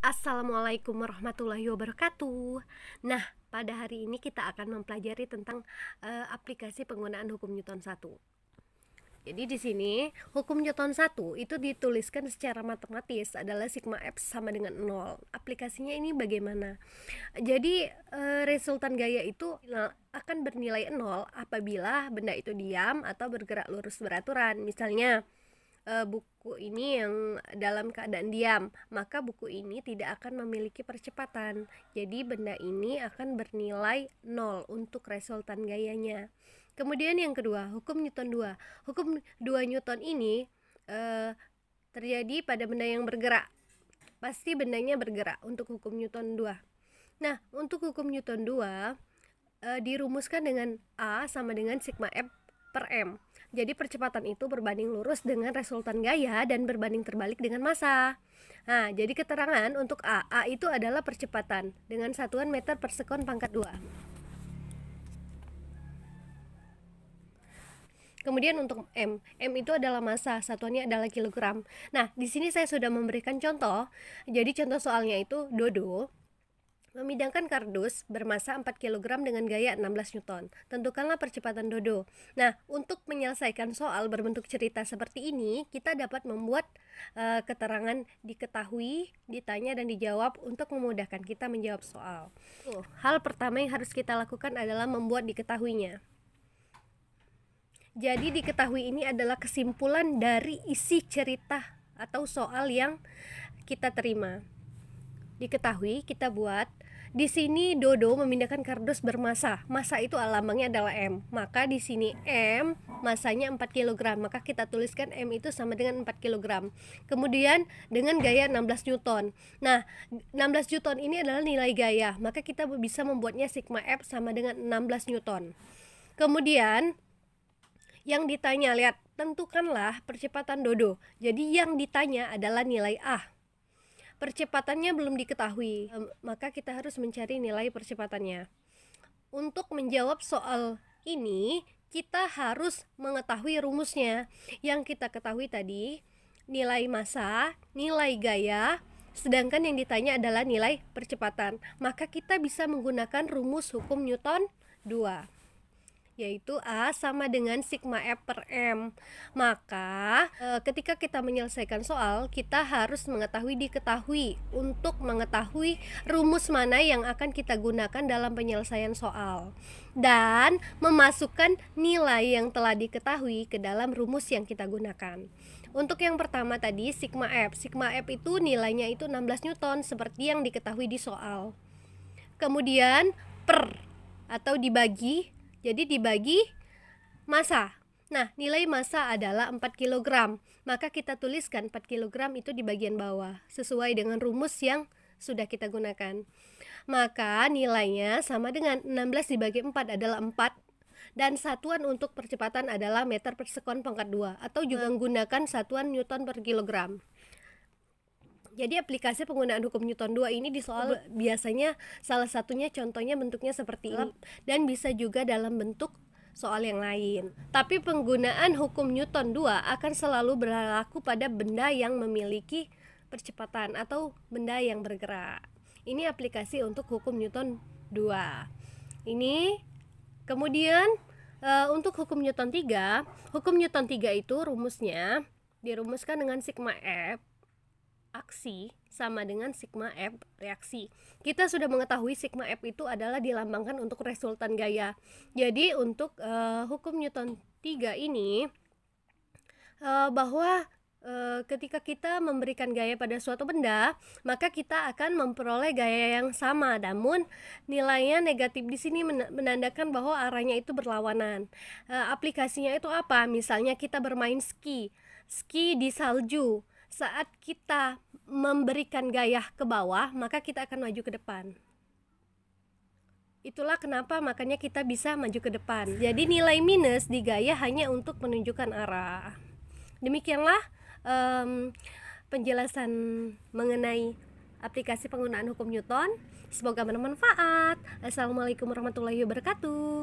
Assalamualaikum warahmatullahi wabarakatuh. Nah, pada hari ini kita akan mempelajari tentang aplikasi penggunaan hukum Newton 1. Jadi di sini hukum Newton 1 itu dituliskan secara matematis adalah sigma F sama dengan 0. Aplikasinya ini bagaimana? Jadi resultan gaya itu akan bernilai 0 apabila benda itu diam atau bergerak lurus beraturan. Misalnya buku ini yang dalam keadaan diam, maka buku ini tidak akan memiliki percepatan. Jadi benda ini akan bernilai 0 untuk resultan gayanya. Kemudian yang kedua, hukum Newton 2. Hukum 2 Newton ini terjadi pada benda yang bergerak. Pasti bendanya bergerak untuk hukum Newton 2. Nah, untuk hukum Newton 2 dirumuskan dengan A sama dengan sigma F per M. Jadi percepatan itu berbanding lurus dengan resultan gaya dan berbanding terbalik dengan massa. Nah, jadi keterangan untuk A itu adalah percepatan dengan satuan meter per sekon pangkat 2. Kemudian untuk M itu adalah massa, satuannya adalah kilogram. Nah, di sini saya sudah memberikan contoh. Jadi contoh soalnya itu Dodo memindahkan kardus bermassa 4 kg dengan gaya 16 Newton. Tentukanlah percepatan Dodo. Nah, untuk menyelesaikan soal berbentuk cerita seperti ini, kita dapat membuat keterangan diketahui, ditanya, dan dijawab untuk memudahkan kita menjawab soal. Hal pertama yang harus kita lakukan adalah membuat diketahuinya. Jadi diketahui ini adalah kesimpulan dari isi cerita atau soal yang kita terima. Diketahui kita buat di sini Dodo memindahkan kardus bermassa. Massa itu lambangnya adalah M. Maka di sini M massanya 4 kg. Maka kita tuliskan M itu sama dengan 4 kg. Kemudian dengan gaya 16 Newton. Nah, 16 Newton ini adalah nilai gaya. Maka kita bisa membuatnya sigma F sama dengan 16 Newton. Kemudian yang ditanya, lihat, tentukanlah percepatan Dodo. Jadi yang ditanya adalah nilai A. Percepatannya belum diketahui, maka kita harus mencari nilai percepatannya. Untuk menjawab soal ini, kita harus mengetahui rumusnya. Yang kita ketahui tadi, nilai massa, nilai gaya, sedangkan yang ditanya adalah nilai percepatan. Maka kita bisa menggunakan rumus hukum Newton 2. Yaitu A sama dengan sigma F per M. Maka ketika kita menyelesaikan soal, kita harus diketahui untuk mengetahui rumus mana yang akan kita gunakan dalam penyelesaian soal, dan memasukkan nilai yang telah diketahui ke dalam rumus yang kita gunakan. Untuk yang pertama tadi, sigma F itu nilainya itu 16 Newton seperti yang diketahui di soal. Kemudian per atau dibagi, jadi dibagi massa. Nah, nilai massa adalah 4 kg. Maka kita tuliskan 4 kg itu di bagian bawah sesuai dengan rumus yang sudah kita gunakan. Maka nilainya sama dengan 16 dibagi 4 adalah 4. Dan satuan untuk percepatan adalah meter per sekon pangkat 2, atau juga menggunakan satuan Newton per kilogram. Jadi aplikasi penggunaan hukum Newton 2 ini di soal biasanya salah satunya contohnya bentuknya seperti ini, dan bisa juga dalam bentuk soal yang lain. Tapi penggunaan hukum Newton 2 akan selalu berlaku pada benda yang memiliki percepatan atau benda yang bergerak. Ini aplikasi untuk hukum Newton 2. Ini kemudian untuk hukum Newton 3, hukum Newton 3 itu rumusnya dirumuskan dengan sigma F aksi sama dengan sigma F reaksi. Kita sudah mengetahui sigma F itu adalah dilambangkan untuk resultan gaya. Jadi untuk hukum Newton 3 ini bahwa ketika kita memberikan gaya pada suatu benda, maka kita akan memperoleh gaya yang sama, namun nilainya negatif. Di sini menandakan bahwa arahnya itu berlawanan. Aplikasinya itu apa? Misalnya kita bermain ski di salju. Saat kita memberikan gaya ke bawah, maka kita akan maju ke depan. Itulah kenapa makanya kita bisa maju ke depan. Jadi nilai minus di gaya hanya untuk menunjukkan arah. Demikianlah penjelasan mengenai aplikasi penggunaan hukum Newton. Semoga bermanfaat. Assalamualaikum warahmatullahi wabarakatuh.